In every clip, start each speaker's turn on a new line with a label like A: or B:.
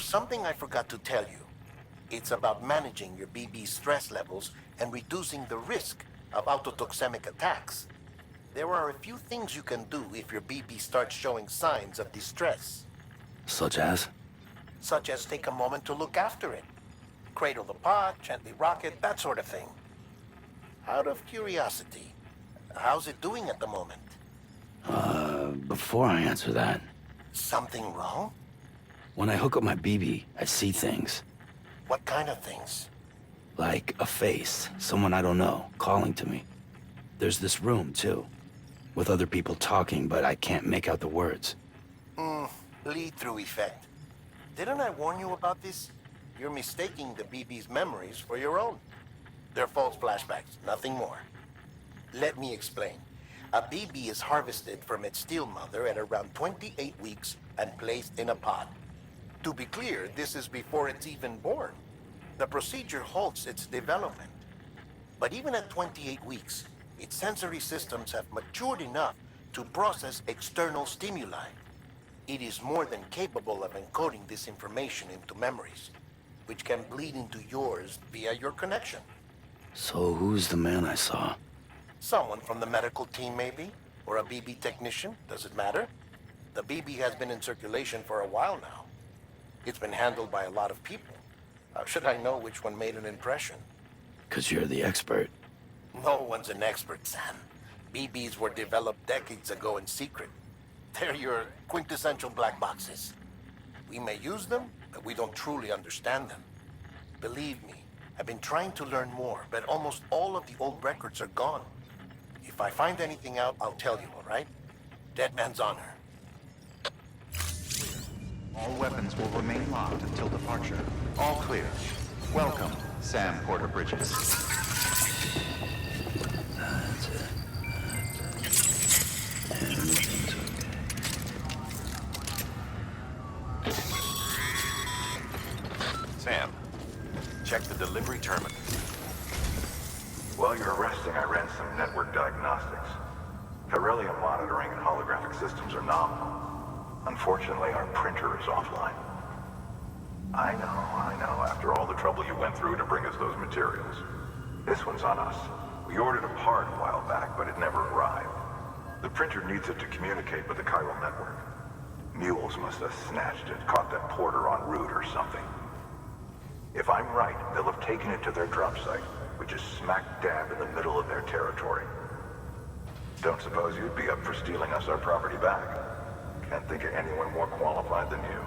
A: something I forgot to tell you. It's about managing your BB's stress levels and reducing the risk of autotoxemic attacks. There are a few things you can do if your BB starts showing signs of distress.
B: Such as?
A: Such as take a moment to look after it. Cradle the pod, gently rock it, that sort of thing. Out of curiosity, how's it doing at the moment?
B: Before I answer that...
A: Something wrong?
B: When I hook up my BB, I see things.
A: What kind of things?
B: Like a face, someone I don't know, calling to me. There's this room, too, with other people talking, but I can't make out the words.
A: Lead-through effect. Didn't I warn you about this? You're mistaking the BB's memories for your own. They're false flashbacks, nothing more. Let me explain. A BB is harvested from its steel mother at around 28 weeks and placed in a pod. To be clear, this is before it's even born. The procedure halts its development. But even at 28 weeks, its sensory systems have matured enough to process external stimuli. It is more than capable of encoding this information into memories, which can bleed into yours via your connection.
B: So who's the man I saw?
A: Someone from the medical team, maybe? Or a BB technician? Does it matter? The BB has been in circulation for a while now. It's been handled by a lot of people. How should I know which one made an impression?
B: 'Cause you're the expert.
A: No one's an expert, Sam. BBs were developed decades ago in secret. They're your quintessential black boxes. We may use them, but we don't truly understand them. Believe me, I've been trying to learn more, but almost all of the old records are gone. If I find anything out, I'll tell you, all right? Dead man's honor.
C: All weapons will remain locked until departure. All clear. Welcome, Sam Porter Bridges.
B: That's it. Everything's okay.
D: Sam, check the delivery terminal.
E: While you're resting, I ran some network diagnostics. Beryllium monitoring and holographic systems are nominal. Unfortunately, our printer is offline. I know, after all the trouble you went through to bring us those materials. This one's on us. We ordered a part a while back, but it never arrived. The printer needs it to communicate with the chiral network. Mules must have snatched it, caught that porter en route or something. If I'm right, they'll have taken it to their drop site, which is smack dab in the middle of their territory. Don't suppose you'd be up for stealing us our property back? Can't think of anyone more qualified than you.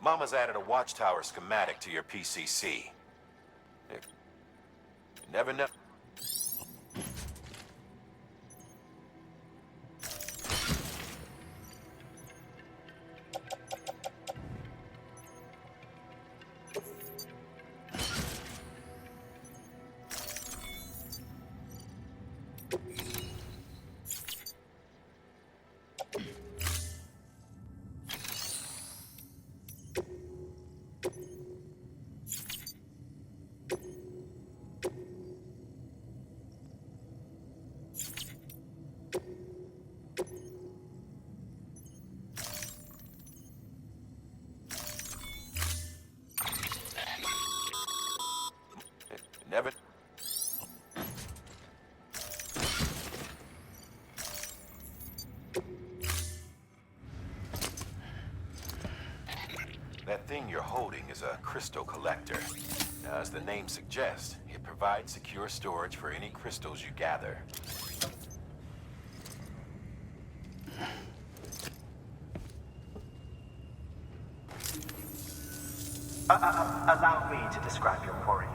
D: Mama's added a watchtower schematic to your PCC. You never know. Never. That thing you're holding is a crystal collector. Now, as the name suggests, it provides secure storage for any crystals you gather.
F: Allow me to describe your quarry.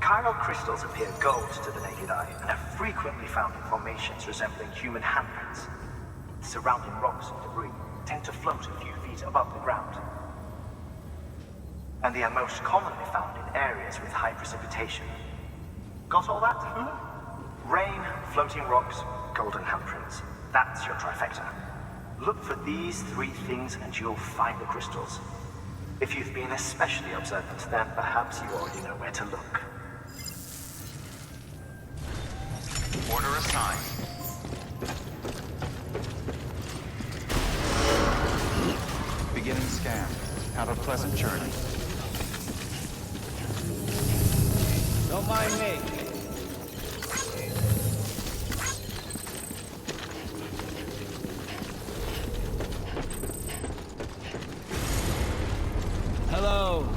F: Chiral crystals appear gold to the naked eye and are frequently found in formations resembling human handprints. The surrounding rocks and debris tend to float a few feet above the ground. And they are most commonly found in areas with high precipitation. Got all that? Rain, floating rocks, golden handprints. That's your trifecta. Look for these three things and you'll find the crystals. If you've been especially observant, then perhaps you already know where to look.
C: Order assigned. Beginning scan. Have a pleasant journey.
G: Don't mind me. Hello.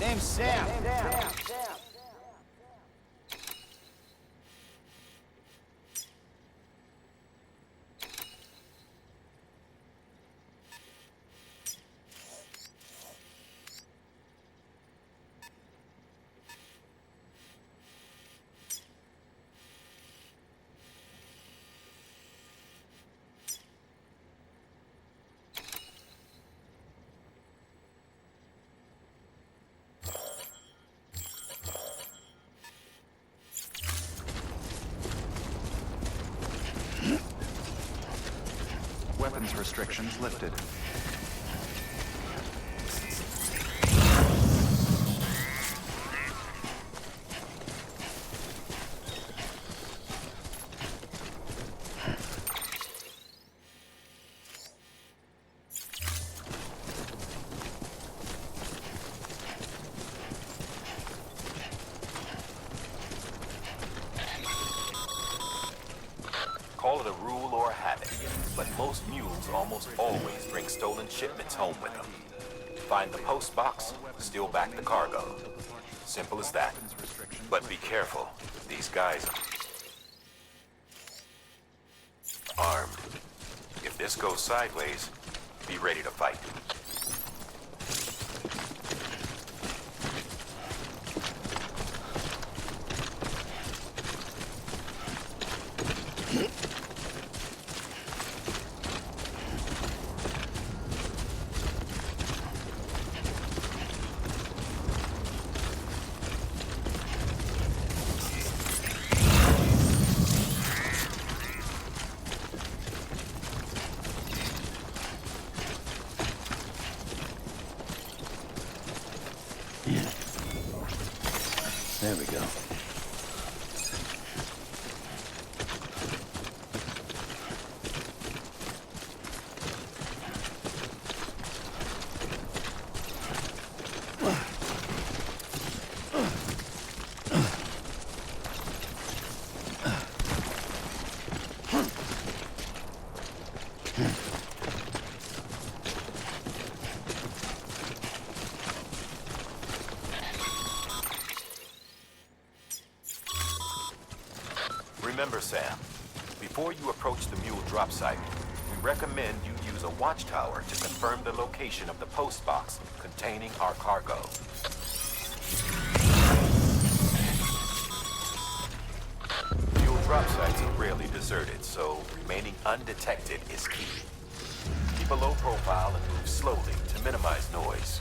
G: Name's Sam.
C: Weapons restrictions lifted.
D: Call it a rule or a habit, but most mules almost always bring stolen shipments home with them. Find the post box, steal back the cargo. Simple as that. But be careful. These guys are armed. If this goes sideways, be ready to fight.
B: There we go.
D: Remember, Sam, before you approach the mule drop site, we recommend you use a watchtower to confirm the location of the post box containing our cargo. Mule drop sites are rarely deserted, so remaining undetected is key. Keep a low profile and move slowly to minimize noise.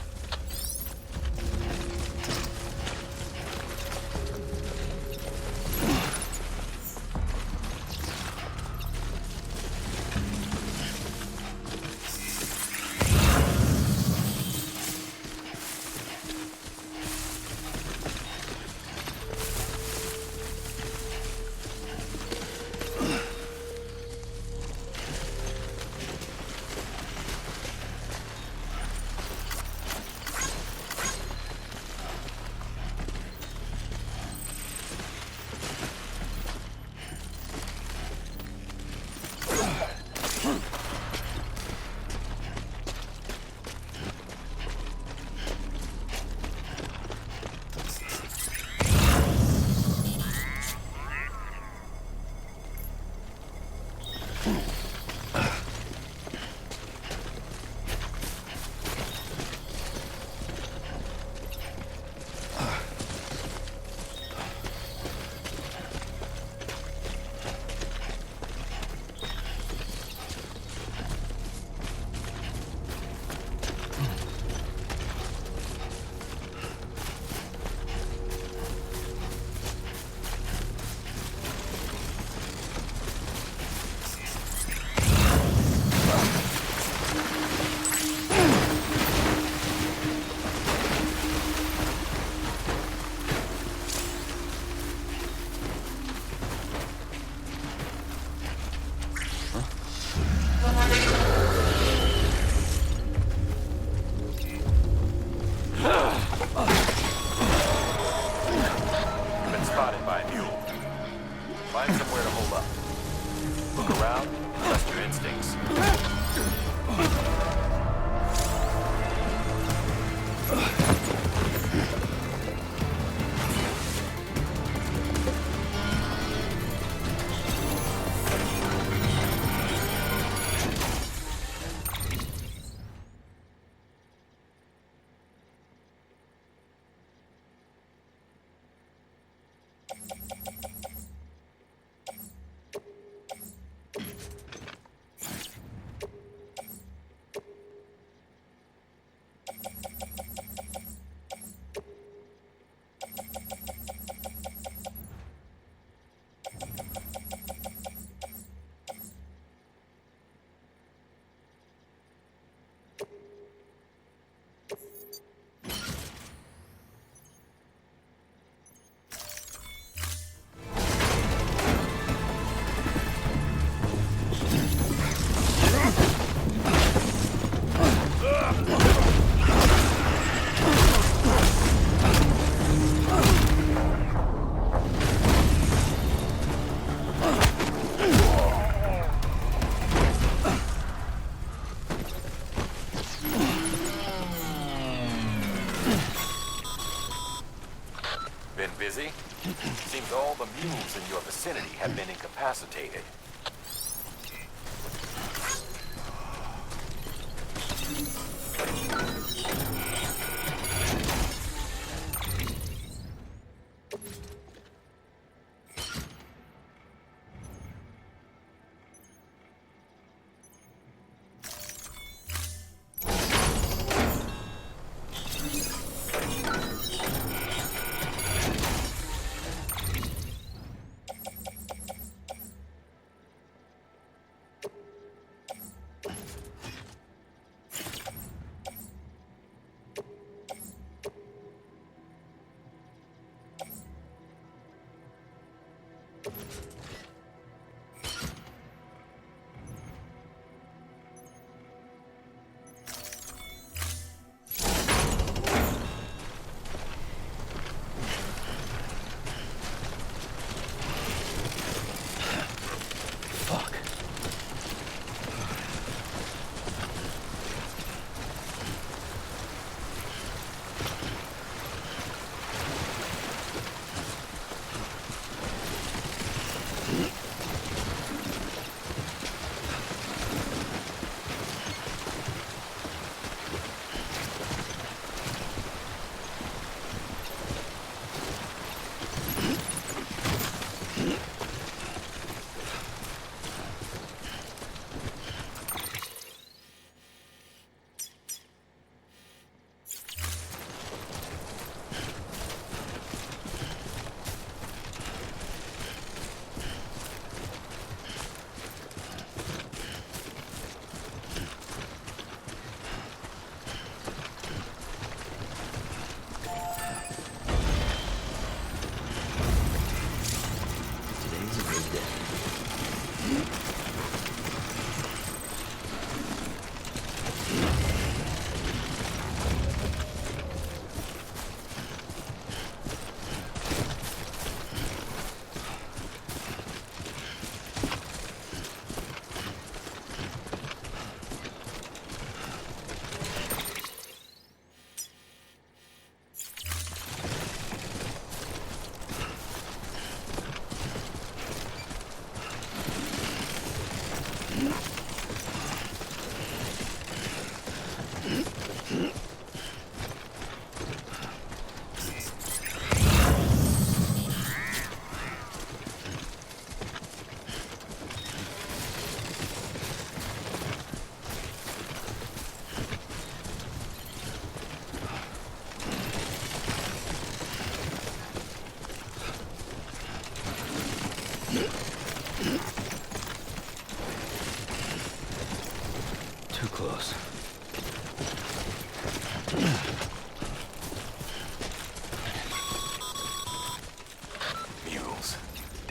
D: Been spotted by a mule. Find somewhere to hold up. Look around, trust your instincts. Been busy? Seems all the mules in your vicinity have been incapacitated.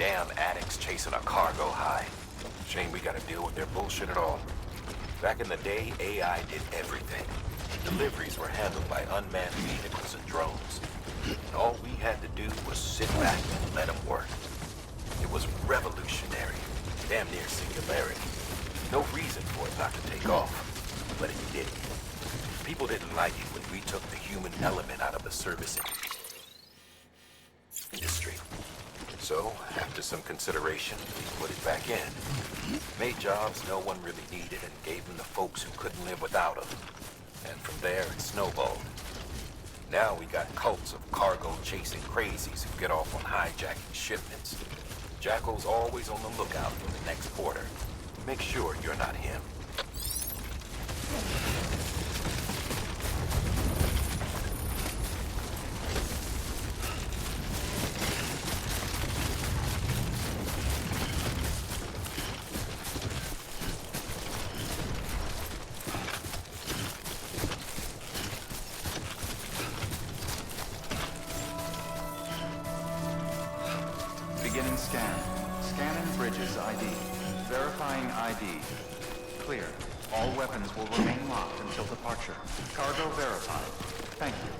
D: Damn addicts chasing a cargo high. Shame we gotta deal with their bullshit at all. Back in the day, AI did everything. Deliveries were handled by unmanned vehicles and drones. And all we had to do was sit back and let them work. It was revolutionary, damn near singularity. No reason for it not to take off, but it did. People didn't like it when we took the human element out of the service industry. So, after some consideration, we put it back in. Made jobs no one really needed and gave them to folks who couldn't live without them. And from there, it snowballed. Now we got cults of cargo-chasing crazies who get off on hijacking shipments. Jackal's always on the lookout for the next porter. Make sure you're not him.
C: Beginning scan. Scanning bridges ID. Verifying ID. Clear. All weapons will remain locked until departure. Cargo verified. Thank you.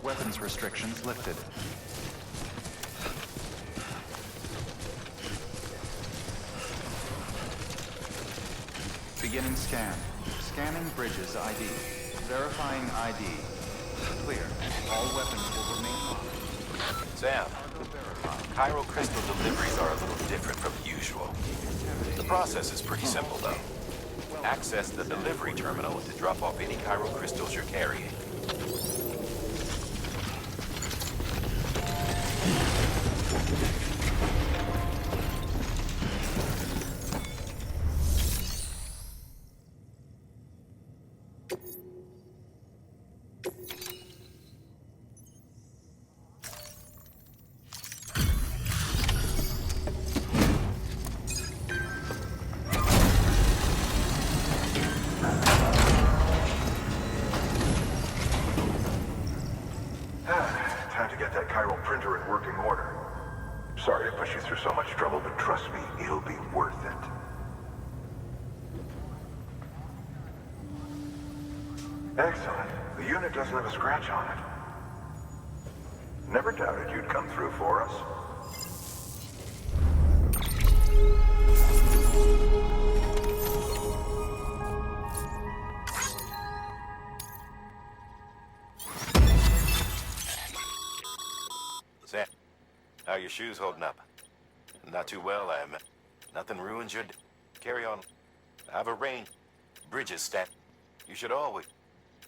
C: Weapons restrictions lifted. Beginning scan. Scanning bridges ID. Verifying ID. Clear. All weapons will remain locked.
D: Sam, Chiral crystal deliveries are a little different from usual. The process is pretty simple, though. Access the delivery terminal to drop off any chiral crystals you're carrying.
E: Time to get that chiral printer in working order. Sorry to push you through so much trouble, but trust me, it'll be worth it. Excellent. The unit doesn't have a scratch on it. Never doubted you'd come through for us.
D: Sam, how are your shoes holding up? Not too well, I admit. Nothing ruins your carry on. I have a range. Bridges stand. You should always.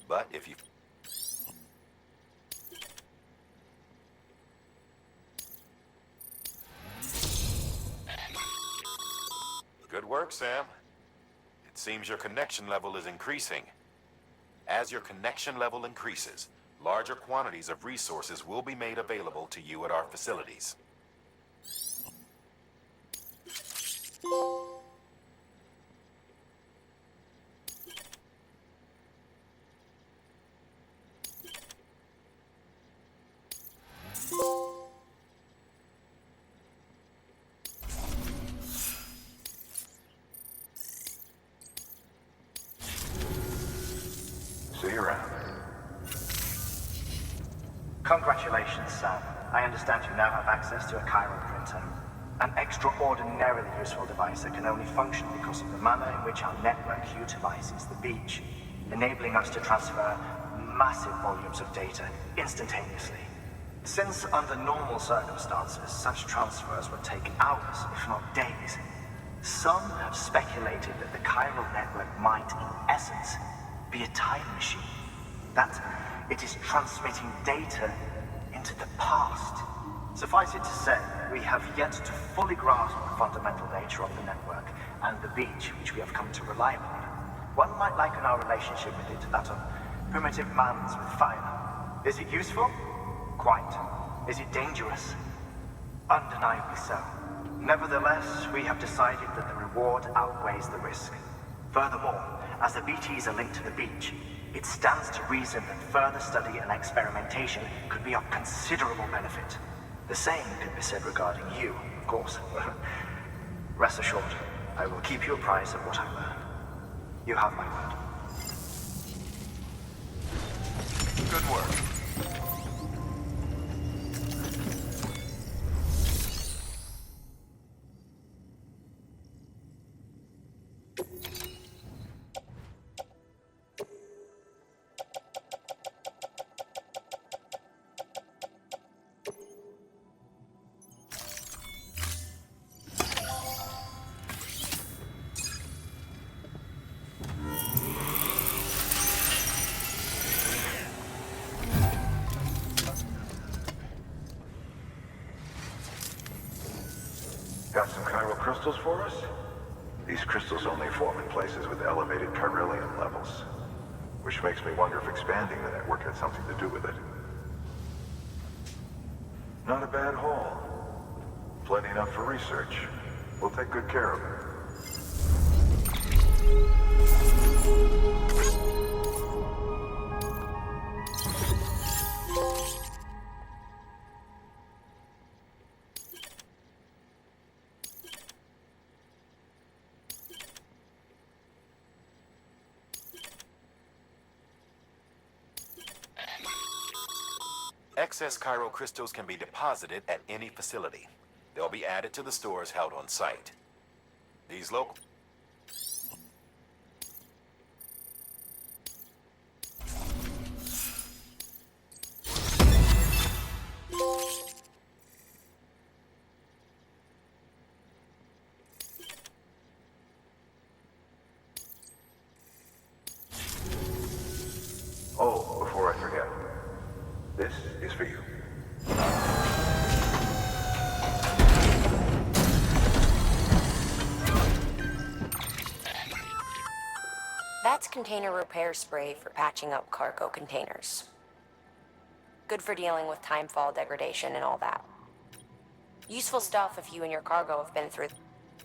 D: But if you... Good work, Sam. It seems your connection level is increasing. As your connection level increases, larger quantities of resources will be made available to you at our facilities.
E: See you around.
F: Congratulations, Sam. I understand you now have access to a chiral printer. An extraordinarily useful device that can only function because of the manner in which our network utilizes the beach, enabling us to transfer massive volumes of data instantaneously. Since under normal circumstances, such transfers would take hours, if not days, some have speculated that the chiral network might, in essence, be a time machine. That it is transmitting data into the past. Suffice it to say, we have yet to fully grasp the fundamental nature of the network and the beach which we have come to rely upon. One might liken our relationship with it to that of primitive mans with fire. Is it useful? Quite. Is it dangerous? Undeniably so. Nevertheless, we have decided that the reward outweighs the risk. Furthermore, as the BTs are linked to the beach, it stands to reason that further study and experimentation could be of considerable benefit. The same could be said regarding you, of course. Rest assured, I will keep you apprised of what I learn. You have my word.
D: Good work.
E: Got some chiral crystals for us? These crystals only form in places with elevated chiralium levels, which makes me wonder if expanding the network had something to do with it. Not a bad haul. Plenty enough for research. We'll take good care of it.
D: Excess chiral crystals can be deposited at any facility. They'll be added to the stores held on site. These local...
E: Oh, before I forget, this is for you.
H: That's container repair spray for patching up cargo containers. Good for dealing with timefall degradation and all that. Useful stuff if you and your cargo have been through.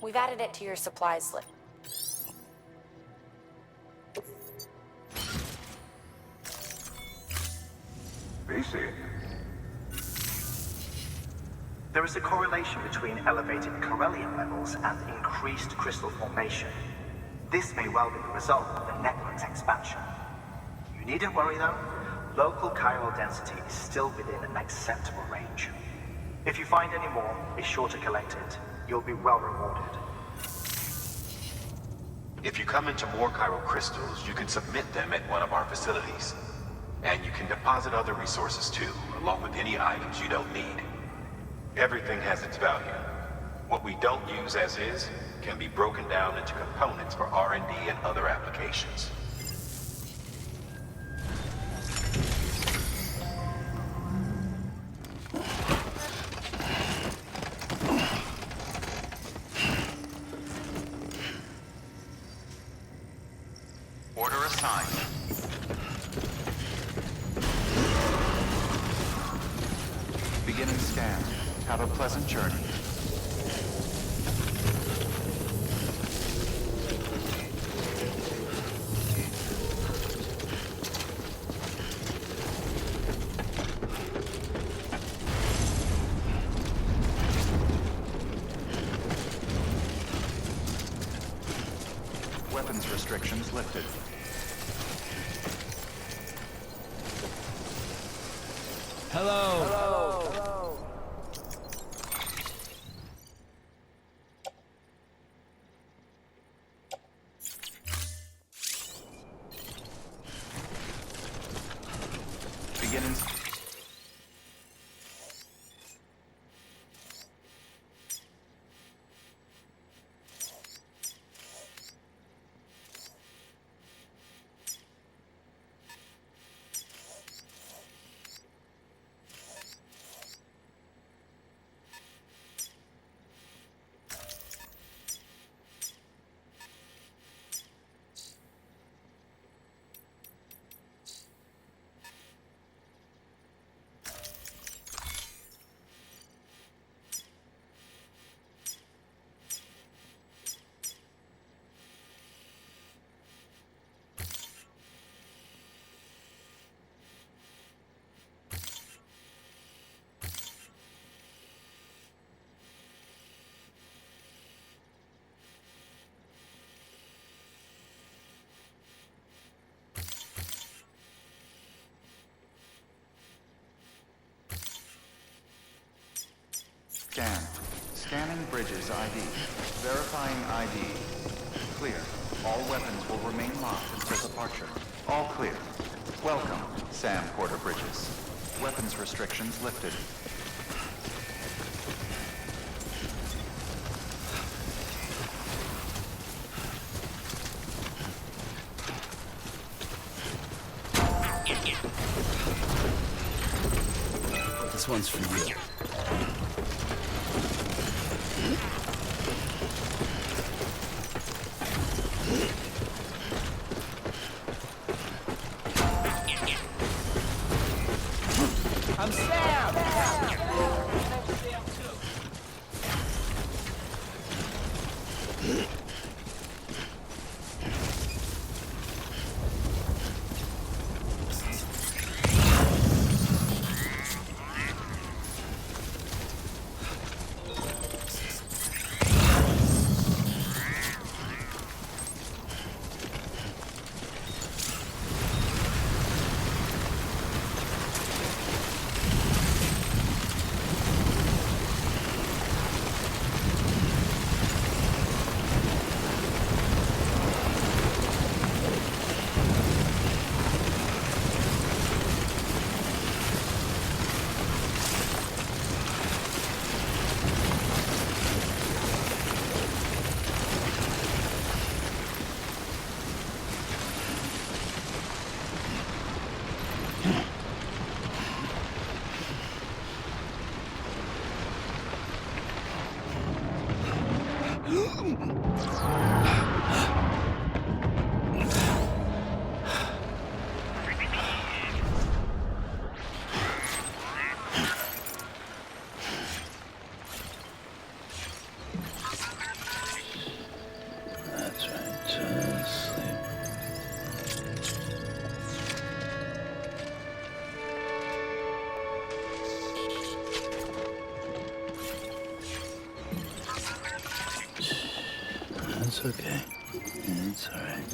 H: We've added it to your supplies list.
E: BC.
F: There is a correlation between elevated chiralium levels and increased crystal formation. This may well be the result of the network's expansion. You needn't worry though. Local chiral density is still within an acceptable range. If you find any more, be sure to collect it. You'll be well rewarded.
D: If you come into more chiral crystals, you can submit them at one of our facilities. And you can deposit other resources too, along with any items you don't need. Everything has its value. What we don't use as is can be broken down into components for R&D and other applications.
C: Order assigned. Beginning scan. Have a pleasant journey. Weapons restrictions lifted.
G: Hello.
C: Beginning. bridges ID. Verifying ID. Clear. All weapons will remain locked until departure. All clear. Welcome, Sam Porter Bridges. Weapons restrictions lifted.
B: This one's for you.
G: I'm Sam!
B: That's right, just sleep. That's okay. It's all right.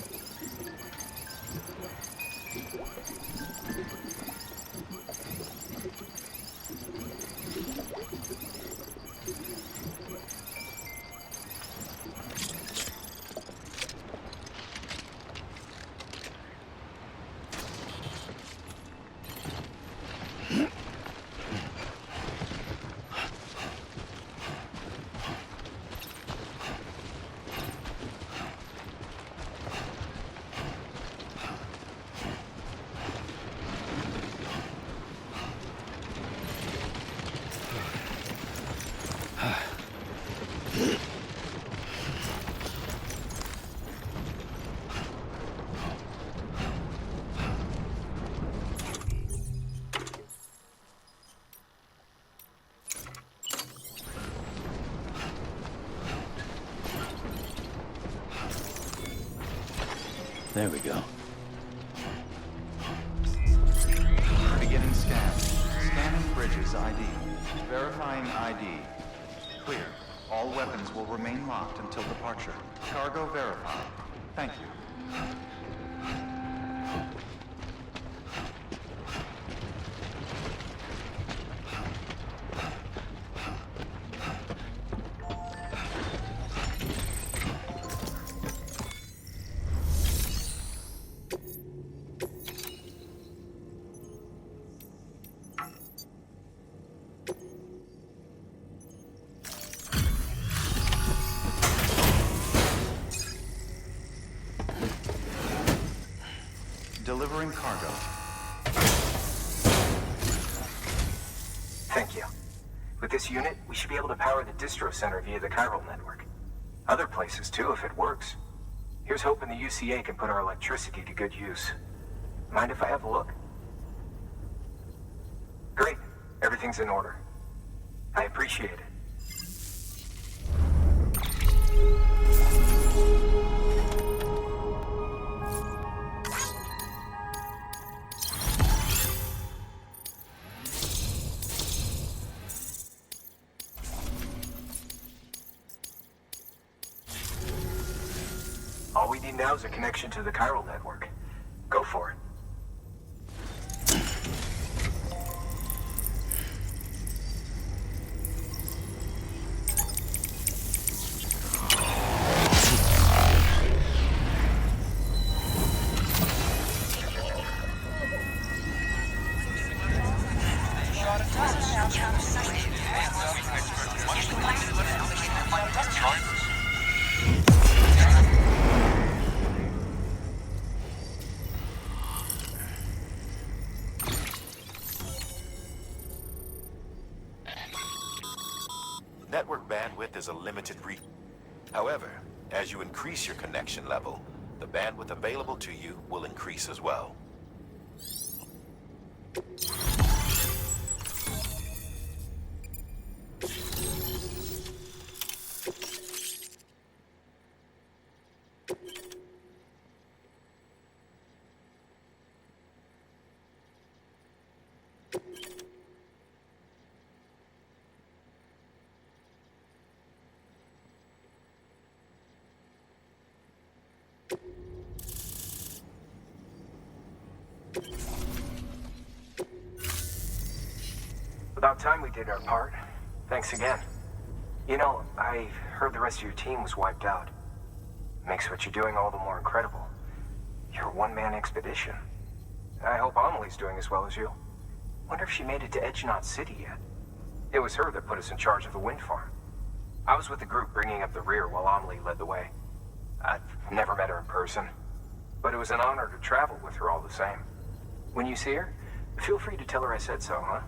B: There we go.
C: Beginning scan. Scanning bridges ID. Verifying ID. Clear. All weapons will remain locked until departure. Cargo verified. Thank you. Delivering cargo.
F: Thank you. With this unit, we should be able to power the distro center via the chiral network. Other places too, if it works. Here's hoping the UCA can put our electricity to good use. Mind if I have a look? Great. Everything's in order. I appreciate it. All we need now is a connection to the chiral network. Go for it.
D: Network bandwidth is a limited reach. However, as you increase your connection level, the bandwidth available to you will increase as well.
F: About time we did our part. Thanks again. You know, I heard the rest of your team was wiped out. Makes what you're doing all the more incredible. You're a one-man expedition. I hope Amelie's doing as well as you. Wonder if she made it to Edgenot City yet. It was her that put us in charge of the wind farm. I was with the group bringing up the rear while Amelie led the way. I've never met her in person, but it was an honor to travel with her all the same. When you see her, feel free to tell her I said so, huh?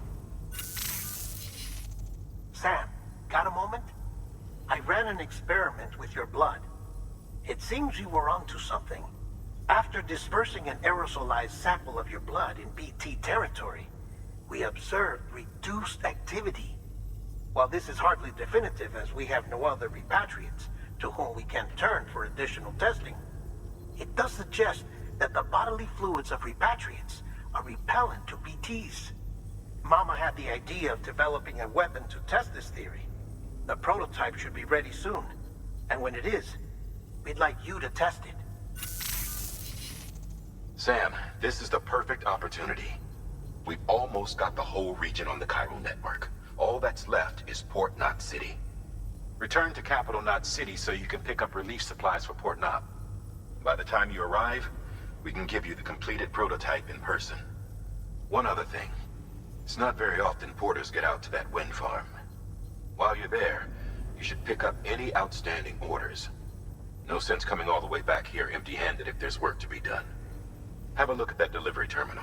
A: Sam, got a moment? I ran an experiment with your blood. It seems you were onto something. After dispersing an aerosolized sample of your blood in BT territory, we observed reduced activity. While this is hardly definitive as we have no other repatriates to whom we can turn for additional testing, it does suggest that the bodily fluids of repatriates are repellent to BTs. Mama had the idea of developing a weapon to test this theory. The prototype should be ready soon, and when it is, we'd like you to test it.
I: Sam, this is the perfect opportunity. We've almost got the whole region on the Chiral network. All that's left is Port Knot City. Return to Capital Knot City so you can pick up relief supplies for Port Knot. By the time you arrive, we can give you the completed prototype in person. One other thing. It's not very often porters get out to that wind farm. While you're there, you should pick up any outstanding orders. No sense coming all the way back here empty-handed if there's work to be done. Have a look at that delivery terminal.